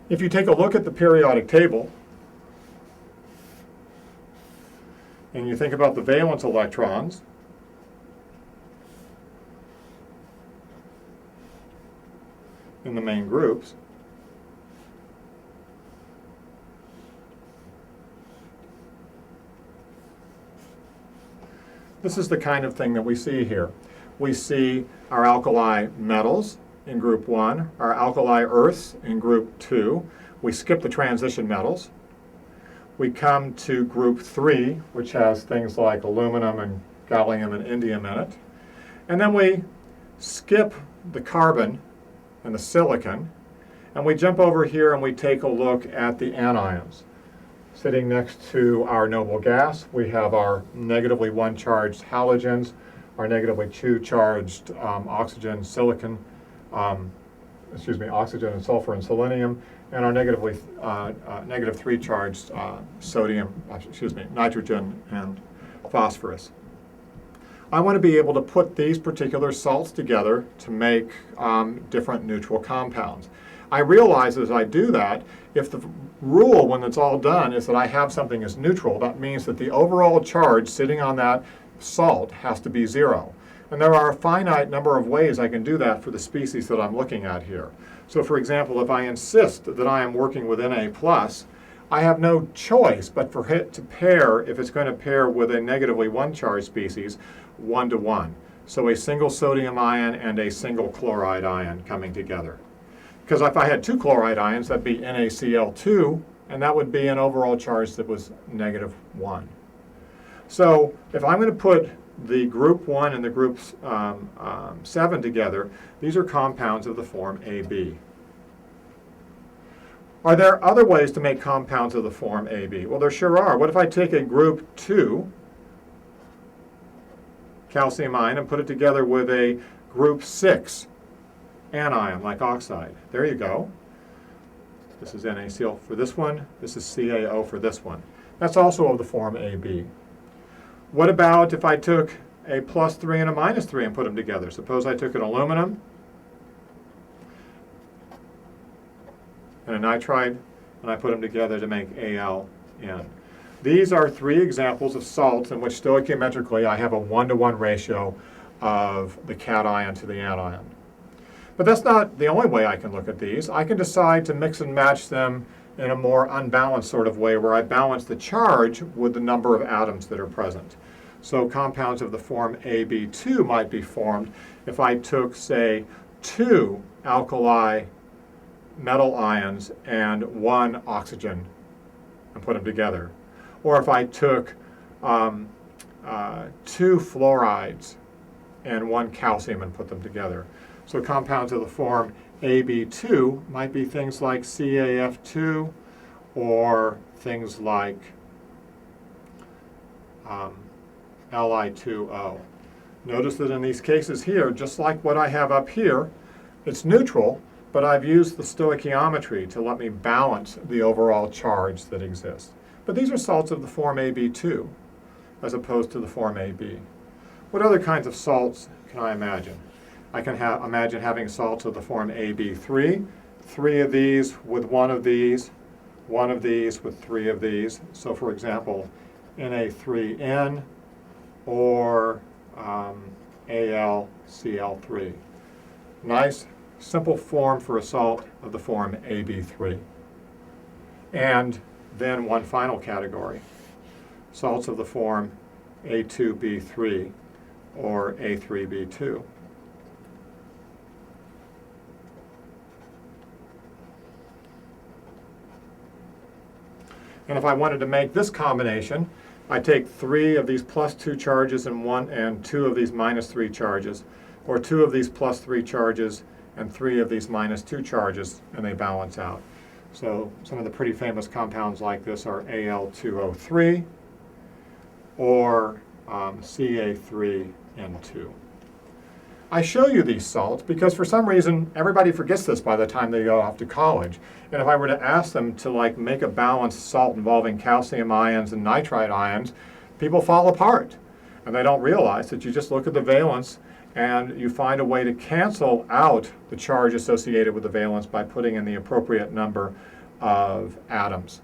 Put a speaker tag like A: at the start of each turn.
A: If you take a look at the periodic table, and you think about the valence electrons, in the main groups, this is the kind of thing that we see here. We see our alkali metals in group 1, our alkali earths in group 2. We skip the transition metals. We come to group 3, which has things like aluminum and gallium and indium in it. And then we skip the carbon and the silicon, and we jump over here and we take a look at the anions. Sitting next to our noble gas, we have our negatively 1 charged halogens, our negatively 2 charged oxygen, silicon, oxygen and sulfur and selenium, and our negative 3 charged nitrogen and phosphorus. I want to be able to put these particular salts together to make different neutral compounds. I realize as I do that, if the rule when it's all done is that I have something as neutral, that means that the overall charge sitting on that salt has to be 0. And there are a finite number of ways I can do that for the species that I'm looking at here. So for example, if I insist that I am working with Na+, I have no choice but for it to pair, if it's going to pair with a negatively 1 charged species, 1 to 1. So a single sodium ion and a single chloride ion coming together. Because if I had 2 chloride ions, that'd be NaCl2, and that would be an overall charge that was -1. So if I'm going to put the group 1 and the group 7 together, these are compounds of the form AB. Are there other ways to make compounds of the form AB? Well, there sure are. What if I take a group 2 calcium ion and put it together with a group 6 anion, like oxide? There you go. This is NaCl for this one. This is CaO for this one. That's also of the form AB. What about if I took a +3 and a -3 and put them together? Suppose I took an aluminum and a nitride, and I put them together to make AlN. These are 3 examples of salts in which stoichiometrically I have a 1-to-1 ratio of the cation to the anion. But that's not the only way I can look at these. I can decide to mix and match them in a more unbalanced sort of way where I balance the charge with the number of atoms that are present. So compounds of the form AB2 might be formed if I took, say, 2 alkali metal ions and 1 oxygen and put them together. Or if I took 2 fluorides and 1 calcium and put them together. So compounds of the form AB2 might be things like CaF2 or things like Li2O. Notice that in these cases here, just like what I have up here, it's neutral, but I've used the stoichiometry to let me balance the overall charge that exists. But these are salts of the form AB2 as opposed to the form AB. What other kinds of salts can I imagine? I can imagine having salts of the form AB3, 3 of these with 1 of these, 1 of these with 3 of these. So for example, Na3N or AlCl3. Nice, simple form for a salt of the form AB3. And then one final category, salts of the form A2B3 or A3B2. And if I wanted to make this combination, I take 3 of these +2 charges and 2 of these -3 charges, or 2 of these +3 charges and 3 of these -2 charges, and they balance out. So some of the pretty famous compounds like this are Al2O3 or Ca3N2. I show you these salts because for some reason everybody forgets this by the time they go off to college. And if I were to ask them to make a balanced salt involving calcium ions and nitride ions, people fall apart. And they don't realize that you just look at the valence and you find a way to cancel out the charge associated with the valence by putting in the appropriate number of atoms.